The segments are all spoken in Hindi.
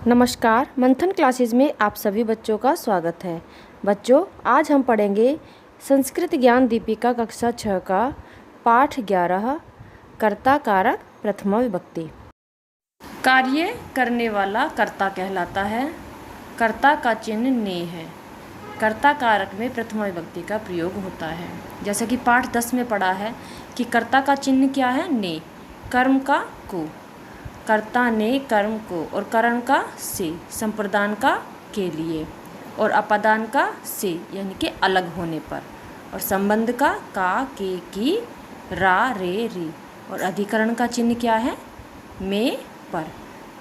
नमस्कार, मंथन क्लासेस में आप सभी बच्चों का स्वागत है। बच्चों, आज हम पढ़ेंगे संस्कृत ज्ञान दीपिका कक्षा 6 का पाठ 11 कर्ता कारक प्रथमा विभक्ति। कार्य करने वाला कर्ता कहलाता है। कर्ता का चिन्ह ने है। कर्ता कारक में प्रथमा विभक्ति का प्रयोग होता है। जैसा कि पाठ 10 में पढ़ा है कि कर्ता का चिन्ह क्या है? ने। कर्म का को, कर्ता ने कर्म को, और करण का से, संप्रदान का के लिए, और अपादान का से यानी कि अलग होने पर, और संबंध का के की, रा रे रे, और अधिकरण का चिन्ह क्या है? में पर।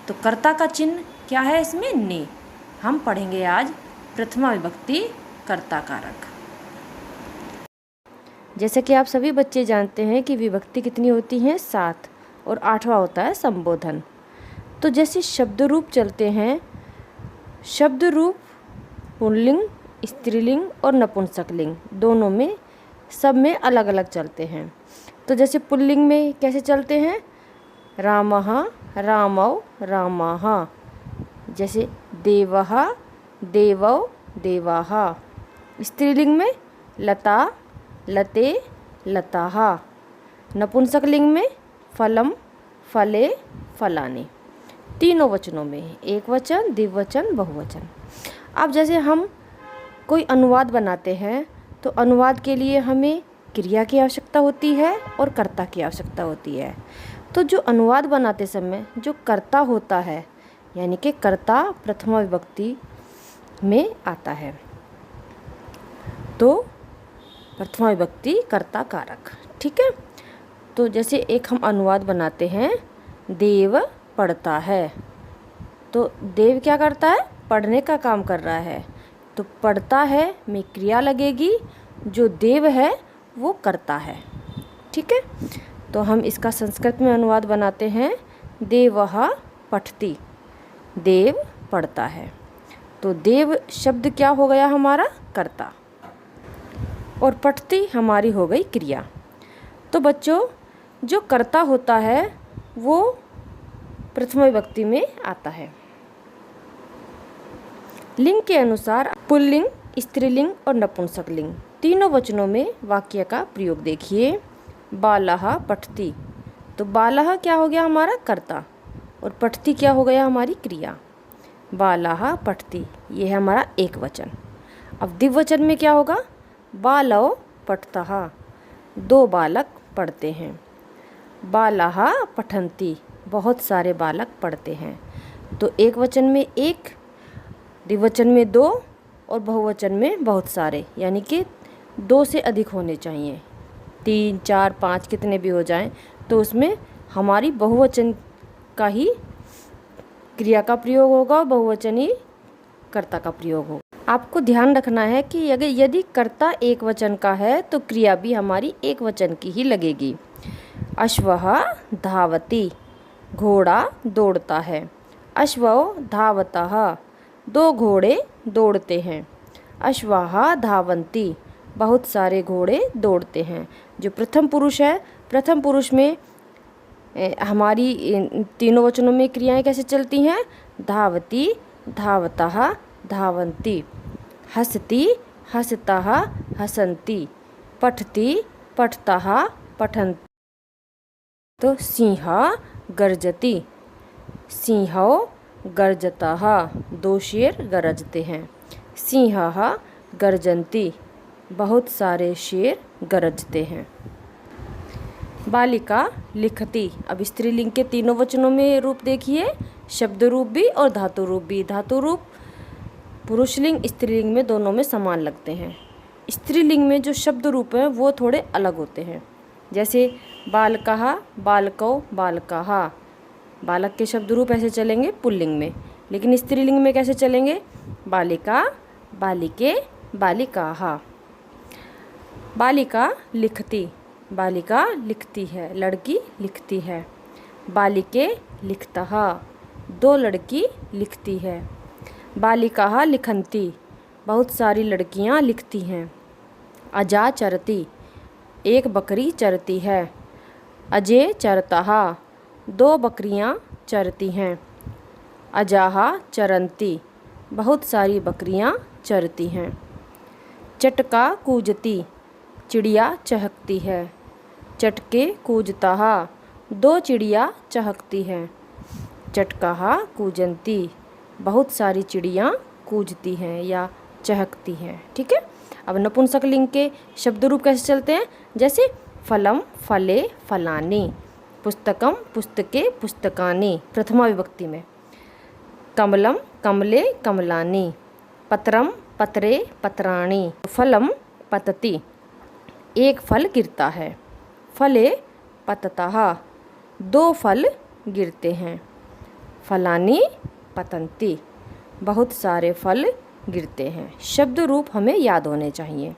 तो कर्ता का चिन्ह क्या है इसमें? ने। हम पढ़ेंगे आज प्रथमा विभक्ति कर्ता कारक। जैसे कि आप सभी बच्चे जानते हैं कि विभक्ति कितनी होती हैं? 7, और 8वां होता है संबोधन। तो जैसे शब्द रूप चलते हैं, शब्द रूप पुल्लिंग, स्त्रीलिंग और नपुंसकलिंग दोनों में, सब में अलग अलग चलते हैं। तो जैसे पुल्लिंग में कैसे चलते हैं? रामः, रामौ, रामाः। जैसे देवः, देवौ, देवाः। स्त्रीलिंग में लता, लते, लताः। नपुंसकलिंग में फलम, फले, फलाने। तीनों वचनों में, एक वचन, द्विवचन, बहुवचन। अब जैसे हम कोई अनुवाद बनाते हैं तो अनुवाद के लिए हमें क्रिया की आवश्यकता होती है और कर्ता की आवश्यकता होती है। तो जो अनुवाद बनाते समय जो कर्ता होता है, यानी कि कर्ता प्रथमा विभक्ति में आता है। तो प्रथमा विभक्ति कर्ता कारक, ठीक है। तो जैसे एक हम अनुवाद बनाते हैं, देव पढ़ता है, तो देव क्या करता है? पढ़ने का काम कर रहा है। तो पढ़ता है में क्रिया लगेगी, जो देव है वो करता है, ठीक है। तो हम इसका संस्कृत में अनुवाद बनाते हैं, देवः पठति, देव पढ़ता है। तो देव शब्द क्या हो गया हमारा? कर्ता, और पठति हमारी हो गई क्रिया। तो बच्चों, जो कर्ता होता है वो प्रथमा विभक्ति में आता है। लिंग के अनुसार पुल्लिंग, स्त्रीलिंग और नपुंसकलिंग तीनों वचनों में वाक्य का प्रयोग देखिए। बालः पठति, तो बालः क्या हो गया हमारा? कर्ता, और पठति क्या हो गया हमारी क्रिया। बालः पठति, ये है हमारा एक वचन। अब द्विवचन में क्या होगा? बालौ पठतः, दो बालक पढ़ते हैं। बालाः पठन्ति, बहुत सारे बालक पढ़ते हैं। तो एक वचन में एक, द्विवचन में दो, और बहुवचन में बहुत सारे, यानी कि 2 से अधिक होने चाहिए। 3, 4, 5 कितने भी हो जाएं, तो उसमें हमारी बहुवचन का ही क्रिया का प्रयोग होगा, बहुवचन ही कर्ता का प्रयोग होगा। आपको ध्यान रखना है कि यदि कर्ता एक वचन का है तो क्रिया भी हमारी एक वचन की ही लगेगी। अश्वः धावति, घोड़ा दौड़ता है। अश्वौ धावतः, 2 घोड़े दौड़ते हैं। अश्वाः धावन्ति, बहुत सारे घोड़े दौड़ते हैं। जो प्रथम पुरुष है, प्रथम पुरुष में हमारी तीनों वचनों में क्रियाएं कैसे चलती हैं? धावति, धावतः, धावन्ति। हसति, हसतः, हसन्ति। पठति, पठतः, पठन्ति। तो सिंह गर्जति, सिंहौ गर्जतः, 2 शेर गरजते हैं। सिंहः गर्जन्ति, बहुत सारे शेर गरजते हैं। बालिका लिखति, अब स्त्रीलिंग के तीनों वचनों में रूप देखिए, शब्द रूप भी और धातु रूप भी। धातु रूप पुरुषलिंग, स्त्रीलिंग में दोनों में समान लगते हैं। स्त्रीलिंग में जो शब्द रूप हैं वो थोड़े अलग होते हैं। जैसे बालकः, बालकौ, बालकाः। बालक के शब्द रूप ऐसे चलेंगे पुल्लिंग में, लेकिन स्त्रीलिंग में कैसे चलेंगे? बालिका, बालिके, बालिकाः। बालिका लिखति, बालिका लिखती है, लड़की लिखती है। बालिके लिखतः, 2 लड़की लिखती है। बालिकाः लिखन्ति, बहुत सारी लड़कियां लिखती हैं। अजा चरति, एक बकरी चरती है। अजय चरतः, 2 बकरियां चरती हैं। अजाहा चरंती, बहुत सारी बकरियां चरती हैं। चटका कूजती, चिड़िया चहकती है। चटके कूजताहा, दो चिड़िया चहकती हैं। चटकाहा कूजंती, बहुत सारी चिड़ियाँ कूजती हैं या चहकती हैं। ठीक है। अब नपुंसकलिंग के शब्द रूप कैसे चलते हैं, जैसे फलम फले फलानी, पुस्तकम पुस्तके पुस्तकानी प्रथमा विभक्ति में। कमलम कमले कमलानी, पत्रम पत्रे पत्राणी। फलम पतति, एक फल गिरता है। फले पततः, दो फल गिरते हैं। फलानी पतंती, बहुत सारे फल गिरते हैं। शब्द रूप हमें याद होने चाहिए।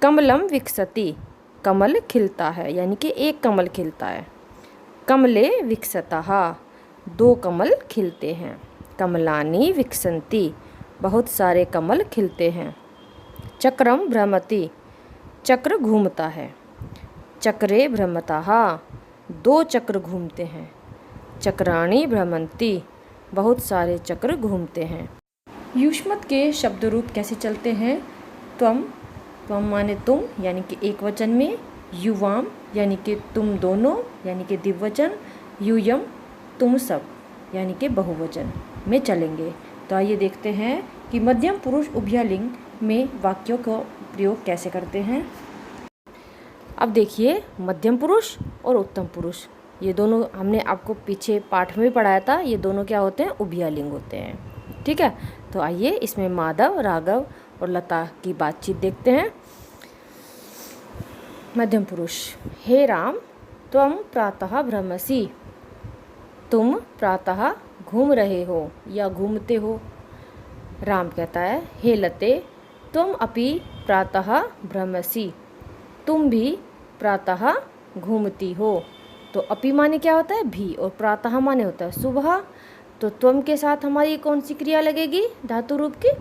कमलम विकसति, कमल खिलता है, यानी कि एक कमल खिलता है। कमले विकसतः, दो कमल खिलते हैं। कमलानी विकसंती, बहुत सारे कमल खिलते हैं। चक्रम भ्रमति, चक्र घूमता है। चक्रे भ्रमतः, दो चक्र घूमते हैं। चक्राणी भ्रमंती, बहुत सारे चक्र घूमते हैं। युष्मत के शब्द रूप कैसे चलते हैं, त्वम, त्वम माने तुम यानी कि एक वचन में। युवाम यानी कि तुम दोनों यानी कि द्विवचन। यूयम तुम सब यानी कि बहुवचन में चलेंगे। तो आइए देखते हैं कि मध्यम पुरुष उभयलिंग में वाक्यों का प्रयोग कैसे करते हैं। अब देखिए, मध्यम पुरुष और उत्तम पुरुष, ये दोनों हमने आपको पीछे पाठ में भी पढ़ाया था। ये दोनों क्या होते हैं, उभयलिंग होते हैं। ठीक है। तो आइए इसमें माधव, राघव और लता की बातचीत देखते हैं। मध्यम पुरुष, हे राम, त्वम प्रातः भ्रमसि, तुम प्रातः घूम रहे हो या घूमते हो। राम कहता है, हे लते, तुम अपि प्रातः भ्रमसि, तुम भी प्रातः घूमती हो। तो अपि माने क्या होता है, भी, और प्रातः माने होता है सुबह। तो त्वम के साथ हमारी कौन सी क्रिया लगेगी धातु रूप की,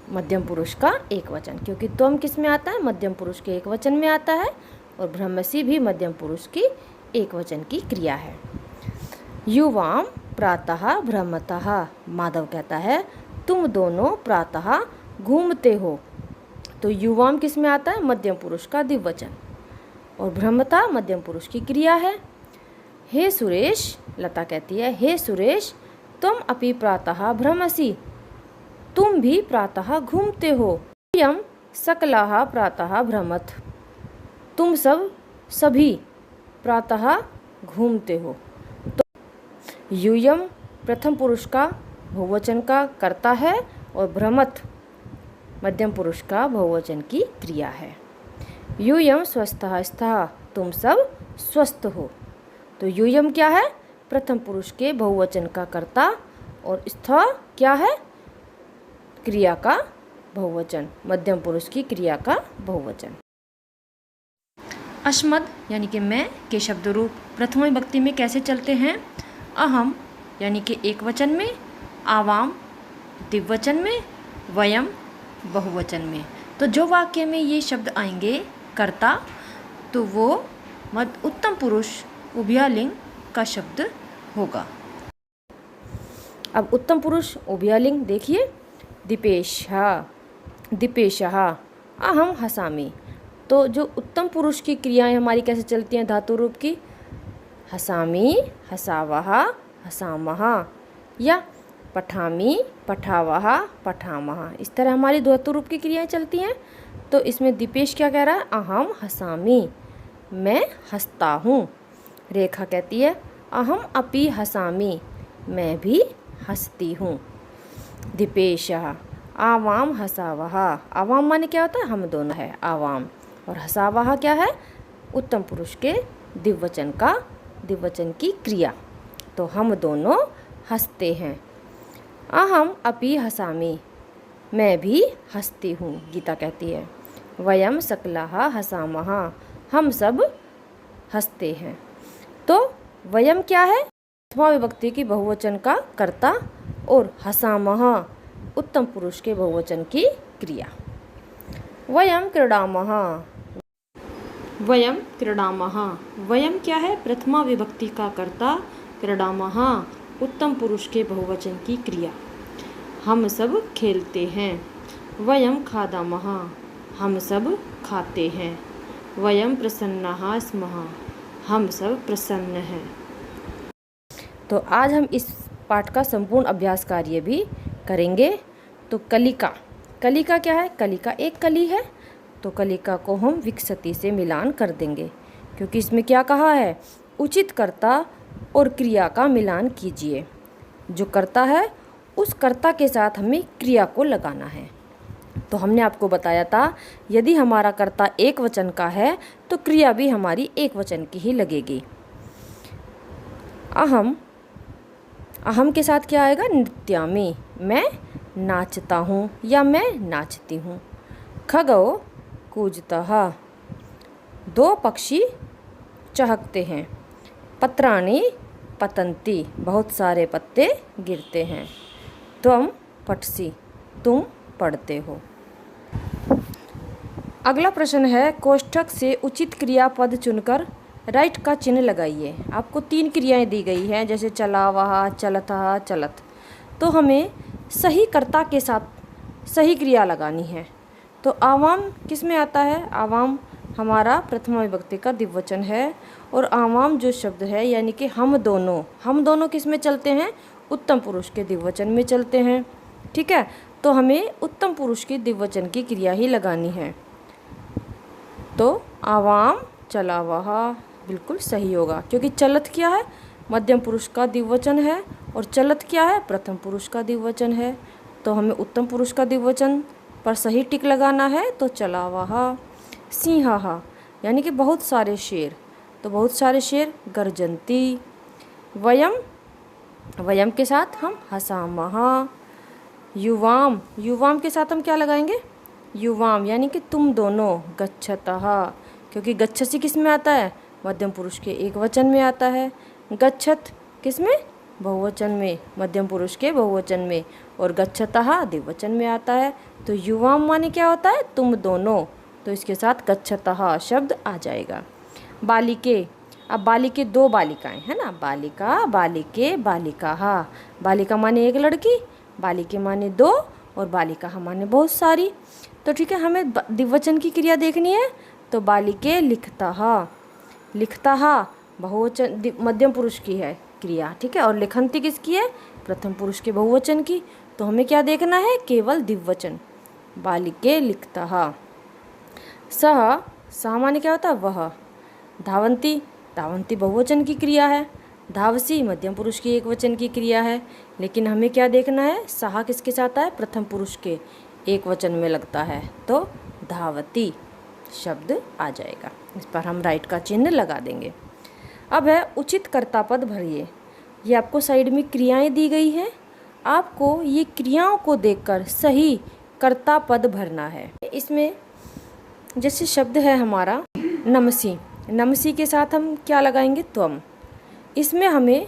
मध्यम पुरुष का एक वचन, क्योंकि त्वम किस में आता है, मध्यम पुरुष के एक वचन में आता है। और भ्रमसि भी मध्यम पुरुष की एक वचन की क्रिया है। युवाम प्रातः भ्रमतः, माधव कहता है तुम दोनों प्रातः घूमते हो। तो युवाम किस में आता है, मध्यम पुरुष का द्विवचन। और भ्रमता मध्यम पुरुष की क्रिया है। हे सुरेश, लता कहती है, हे सुरेश, तुम अपि प्रातः भ्रमसि, तुम भी प्रातः घूमते हो। यम सकलाः प्रातः भ्रमत, तुम सब सभी प्रातः घूमते हो। तो यूयम प्रथम पुरुष का बहुवचन का कर्ता है और भ्रमत मध्यम पुरुष का बहुवचन की क्रिया है। यूयम स्वस्थः स्तः, तुम सब स्वस्थ हो। तो यूयम क्या है, प्रथम पुरुष के बहुवचन का कर्ता, और स्थ क्या है, क्रिया का बहुवचन, मध्यम पुरुष की क्रिया का बहुवचन। अस्मद यानी कि मैं के शब्द रूप प्रथम विभक्ति में कैसे चलते हैं। अहम यानी कि एक वचन में, आवाम द्विवचन में, वयम बहुवचन में। तो जो वाक्य में ये शब्द आएंगे कर्ता, तो वो उत्तम पुरुष उभयलिंग का शब्द होगा। अब उत्तम पुरुष उभयलिंग देखिए, दीपेशः, दीपेशः, अहम हसामि। तो जो उत्तम पुरुष की क्रियाएं हमारी कैसे चलती हैं धातु रूप की, हसामि, हसावः, हसामः, या पठामि, पठावः, पठामः। इस तरह हमारी धातु रूप की क्रियाएं चलती हैं। तो इसमें दीपेश क्या कह रहा है, अहम हसामि, मैं हंसता हूँ। रेखा कहती है, अहम अपि हसामि, मैं भी हंसती हूँ। दीपेशः, आवाम हसावः, आवाम माने क्या होता है, हम दोनों है आवाम। और हसावः क्या है, उत्तम पुरुष के द्विवचन की क्रिया। तो हम दोनों हंसते हैं। अहम अपि हसामि, मैं भी हंसती हूँ, गीता कहती है। वयम सकलाः हसामः, हम सब हंसते हैं। तो वयम क्या है, प्रथमा विभक्ति की बहुवचन का कर्ता, और हसामः उत्तम पुरुष के बहुवचन की क्रिया। वयम क्रीडामः, वयम क्रीडामः, वयम क्या है, प्रथमा विभक्ति का कर्ता, क्रीडामः उत्तम पुरुष के बहुवचन की क्रिया। हम सब खेलते हैं। वयम खादामः, हम सब खाते हैं। वयम प्रसन्नाः स्मः, हम सब प्रसन्न हैं। तो आज हम इस पाठ का संपूर्ण अभ्यास कार्य भी करेंगे। तो कलिका, कलिका क्या है? कलिका एक कली है, तो कलिका को हम विकसति से मिलान कर देंगे, क्योंकि इसमें क्या कहा है? उचित कर्ता और क्रिया का मिलान कीजिए। जो कर्ता है उस कर्ता के साथ हमें क्रिया को लगाना है। तो हमने आपको बताया था, यदि हमारा कर्ता एक वचन का है तो क्रिया भी हमारी एक वचन की ही लगेगी। अहम, अहम के साथ क्या आएगा? नृत्यामि, मैं नाचता हूँ या मैं नाचती हूँ। खगो कूजतः, दो पक्षी चहकते हैं। पत्राणि पतन्ति, बहुत सारे पत्ते गिरते हैं। त्वं पठसि, तुम पढ़ते हो। अगला प्रश्न है, कोष्ठक से उचित क्रियापद चुनकर राइट का चिन्ह लगाइए। आपको 3 क्रियाएं दी गई हैं, जैसे चला, वहा, चलतः, चलत। तो हमें सही कर्ता के साथ सही क्रिया लगानी है। तो आवाम किस में आता है? आवाम हमारा प्रथमा विभक्ति का द्विवचन है, और आवाम जो शब्द है यानी कि हम दोनों किस में चलते हैं? उत्तम पुरुष के द्विवचन में चलते हैं। ठीक है, तो हमें उत्तम पुरुष के द्विवचन की क्रिया ही लगानी है। तो आवाम चला वहा बिल्कुल सही होगा, क्योंकि चलत क्या है? मध्यम पुरुष का द्विवचन है, और चलत क्या है? प्रथम पुरुष का द्विवचन है। तो हमें उत्तम पुरुष का द्विवचन पर सही टिक लगाना है। तो चला वहा। सिंहाहा यानी कि बहुत सारे शेर, तो बहुत सारे शेर गर्जन्ति। वयम, वयम के साथ हम हसामः। युवाम, युवाम के साथ हम क्या लगाएंगे? युवाम यानी कि तुम दोनों। गच्छतः, क्योंकि गच्छसि किस में आता है? मध्यम पुरुष के एक वचन में आता है। गच्छत किस में? बहुवचन में, मध्यम पुरुष के बहुवचन में, और गच्छतः द्विवचन में आता है। तो युवाम माने क्या होता है? तुम दोनों, तो इसके साथ गच्छतः शब्द आ जाएगा। बालिके, अब बालिके 2 बालिकाएं है ना, बालिका, बालिके, बालिकाः। बालिका माने एक लड़की, बालिके माने 2, और बालिका माने बहुत सारी। तो ठीक है, हमें द्विवचन की क्रिया देखनी है। तो बालिके लिखतः, लिखतः बहुवचन मध्यम पुरुष की है क्रिया। ठीक है, और लिखन्ति किसकी है? प्रथम पुरुष के बहुवचन की। तो हमें क्या देखना है? केवल द्विवचन। बालिके लिखतः। सह, सह माने क्या होता है? वह। धावन्ति, धावन्ति बहुवचन की क्रिया है। धावसी मध्यम पुरुष की एक वचन की क्रिया है। लेकिन हमें क्या देखना है? सहा किसके साथ आता है? प्रथम पुरुष के एक वचन में लगता है। तो धावती शब्द आ जाएगा। इस पर हम राइट का चिन्ह लगा देंगे। अब है उचित कर्ता पद भरिए। ये आपको साइड में क्रियाएं दी गई हैं, आपको ये क्रियाओं को देखकर सही कर्ता पद भरना है। इसमें जैसे शब्द है हमारा नमसी, नमसी के साथ हम क्या लगाएंगे? त्वम। इसमें हमें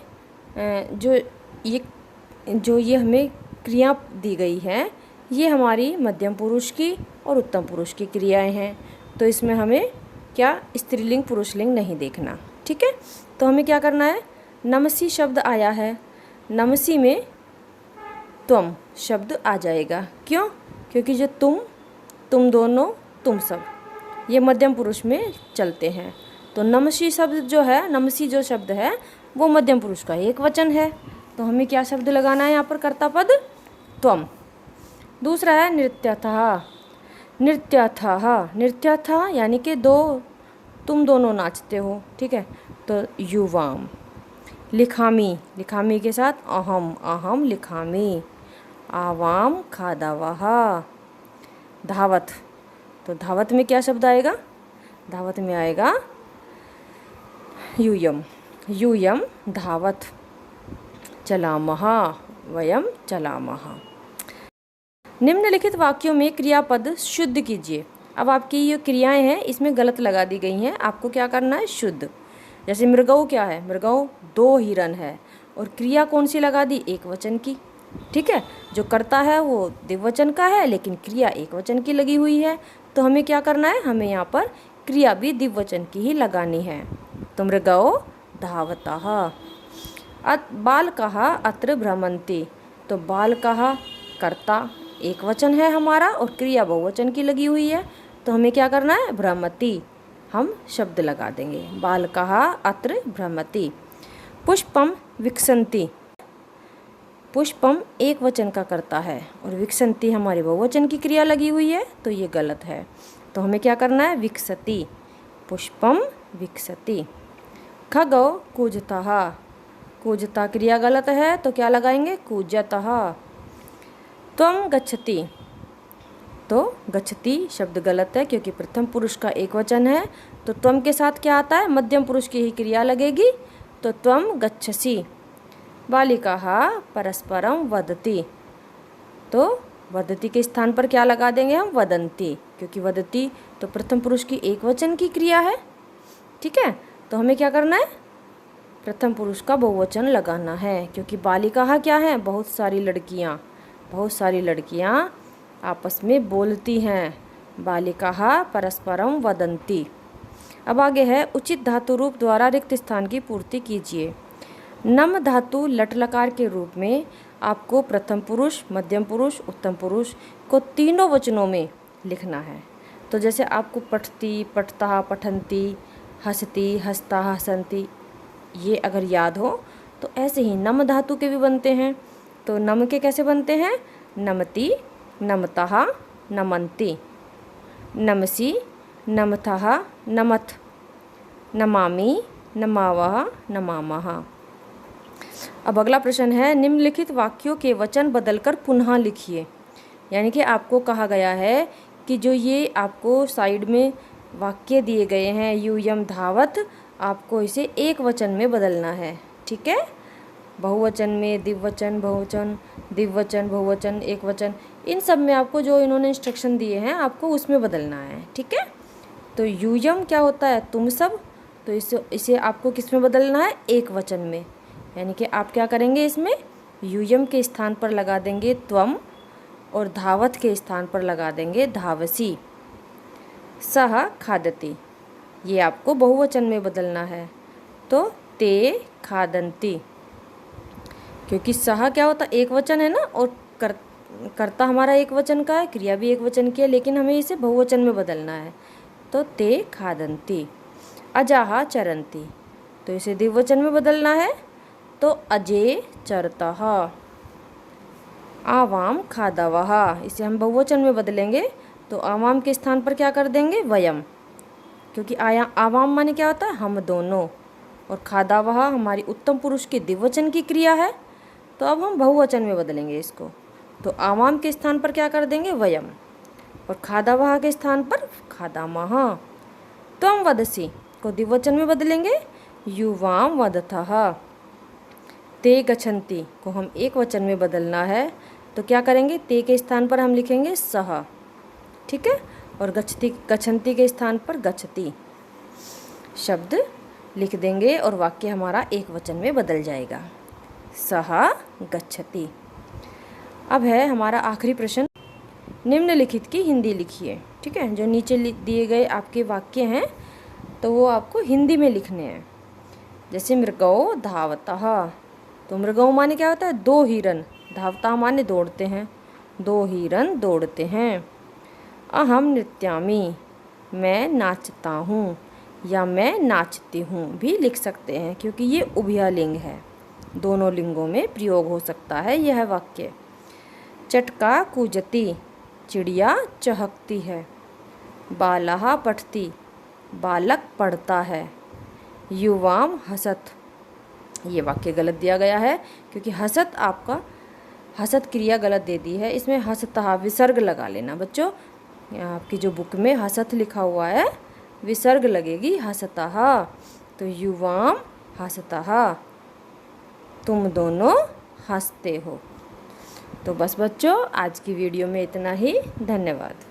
जो ये हमें क्रिया दी गई है, ये हमारी मध्यम पुरुष की और उत्तम पुरुष की क्रियाएं हैं। तो इसमें हमें क्या स्त्रीलिंग पुरुषलिंग नहीं देखना। ठीक है, तो हमें क्या करना है? नमसी शब्द आया है, नमसी में त्वम शब्द आ जाएगा। क्यों? क्योंकि जो तुम दोनों, तुम सब, ये मध्यम पुरुष में चलते हैं। तो नमसी शब्द जो है, नमसी जो शब्द है वो मध्यम पुरुष का एक वचन है। तो हमें क्या शब्द लगाना है यहाँ पर? कर्ता पद त्वम। दूसरा है नृत्यथः, नृत्यथः, नृत्यथः यानी कि तुम दोनों नाचते हो। ठीक है, तो युवाम। लिखामी, लिखामी के साथ अहम, अहम लिखामी। आवाम खादावः। धावत, तो धावत में क्या शब्द आएगा? धावत में आएगा यूयम, यूयम धावत। चलामः, वयम चलामः। निम्नलिखित वाक्यों में क्रियापद शुद्ध कीजिए। अब आपकी ये क्रियाएं हैं, इसमें गलत लगा दी गई हैं, आपको क्या करना है? शुद्ध। जैसे मृगऊ क्या है? मृगऊ 2 हिरन है, और क्रिया कौन सी लगा दी? एक वचन की। ठीक है, जो करता है वो द्विवचन का है, लेकिन क्रिया एक वचन की लगी हुई है। तो हमें क्या करना है? हमें यहाँ पर क्रिया भी द्विवचन की ही लगानी है। तो मृगओ धावतः। बालकाः अत्र भ्रमन्ति। तो बालकाः कर्ता एक वचन है हमारा और क्रिया बहुवचन की लगी हुई है, तो हमें क्या करना है, भ्रमति हम शब्द लगा देंगे। बालकाः अत्र भ्रमति। पुष्पम विकसन्ति। पुष्पम एक वचन का कर्ता है और विकसन्ति हमारी बहुवचन की क्रिया लगी हुई है, तो ये गलत है। तो हमें क्या करना है, विकसति। पुष्पम विकसति। खगौ कूजतः। कूजता क्रिया गलत है, तो क्या लगाएंगे, कूजतः। त्वं गच्छति। तो गच्छति शब्द गलत है क्योंकि प्रथम पुरुष का एक वचन है, तो त्वं के साथ क्या आता है, मध्यम पुरुष की ही क्रिया लगेगी, तो त्वं गच्छसि। बालिकाः परस्परं वदति। तो वदति के स्थान पर क्या लगा देंगे हम, वदन्ति, क्योंकि वदति तो प्रथम पुरुष की एक वचन की क्रिया है। ठीक है, तो हमें क्या करना है, प्रथम पुरुष का बहुवचन लगाना है, क्योंकि बालिकाः क्या है, बहुत सारी लड़कियाँ, बहुत सारी लड़कियाँ आपस में बोलती हैं। बालिकाः परस्परम वदन्ति। अब आगे है, उचित धातु रूप द्वारा रिक्त स्थान की पूर्ति कीजिए। नम धातु लट लकार के रूप में आपको प्रथम पुरुष, मध्यम पुरुष, उत्तम पुरुष को तीनों वचनों में लिखना है। तो जैसे आपको पठती, पठता, पठन्ति, हंसती, हंसता, हंसन्ति, ये अगर याद हो तो ऐसे ही नम धातु के भी बनते हैं। तो नम के कैसे बनते हैं, नमति, नमतः, नमन्ति, नमसि, नमथः, नमथ, नमामि, नमावः, नमामः। अब अगला प्रश्न है, निम्नलिखित वाक्यों के वचन बदलकर पुनः लिखिए। यानी कि आपको कहा गया है कि जो ये आपको साइड में वाक्य दिए गए हैं, यूयम धावत, आपको इसे एक वचन में बदलना है। ठीक है, बहुवचन में द्विवचन, बहुवचन, द्विवचन, बहुवचन, एक वचन, इन सब में आपको जो इन्होंने इंस्ट्रक्शन दिए हैं आपको उसमें बदलना है। ठीक है, तो यूयम क्या होता है, तुम सब, तो इसे आपको किस में बदलना है, एक वचन में। यानी कि आप क्या करेंगे, इसमें यूयम के स्थान पर लगा देंगे त्वम और धावत के स्थान पर लगा देंगे धावसी। सह खादति, ये आपको बहुवचन में बदलना है, तो ते खादन्ति, क्योंकि सह क्या होता है, एक वचन है ना, और कर्ता हमारा एक वचन का है, क्रिया भी एक वचन की है, लेकिन हमें इसे बहुवचन में बदलना है, तो ते खादन्ति। अजाः चरन्ति, तो इसे द्विवचन में बदलना है, तो अजे चरतः। आवाम खादवः, इसे हम बहुवचन में बदलेंगे, तो आवाम के स्थान पर क्या कर देंगे, वयम, क्योंकि आवाम माने क्या होता है, हम दोनों, और खादावः हमारी उत्तम पुरुष की द्विवचन की क्रिया है, तो अब हम बहुवचन में बदलेंगे इसको। तो आवाम के स्थान पर क्या कर देंगे, वयम, और खादावः के स्थान पर खादामः। त्वं वदसि को द्विवचन में बदलेंगे, युवां वदथः। ते गच्छन्ति को हम एक वचन में बदलना है, तो क्या करेंगे, ते के स्थान पर हम लिखेंगे सह। ठीक है, और गच्छन्ति के स्थान पर गच्छति शब्द लिख देंगे और वाक्य हमारा एक वचन में बदल जाएगा, सह गच्छति। अब है हमारा आखिरी प्रश्न, निम्नलिखित की हिंदी लिखिए। ठीक है, जो नीचे दिए गए आपके वाक्य हैं तो वो आपको हिंदी में लिखने हैं। जैसे मृगौ धावतः, तो मृगौ माने क्या होता है, दो हिरन, धावता माने दौड़ते हैं, दो हिरन दौड़ते हैं। अहम नृत्यामि, मैं नाचता हूँ, या मैं नाचती हूँ भी लिख सकते हैं, क्योंकि ये उभयलिंग है, दोनों लिंगों में प्रयोग हो सकता है यह वाक्य। चटका कूजति, चिड़िया चहकती है। बालः पठति, बालक पढ़ता है। युवाम हसत, ये वाक्य गलत दिया गया है, क्योंकि हसत आपका हसत क्रिया गलत दे दी है, इसमें हसतः विसर्ग लगा लेना बच्चों। आपकी जो बुक में हसत लिखा हुआ है विसर्ग लगेगी, हसतः, तो युवाम हसतः, तुम दोनों हंसते हो। तो बस बच्चों, आज की वीडियो में इतना ही। धन्यवाद।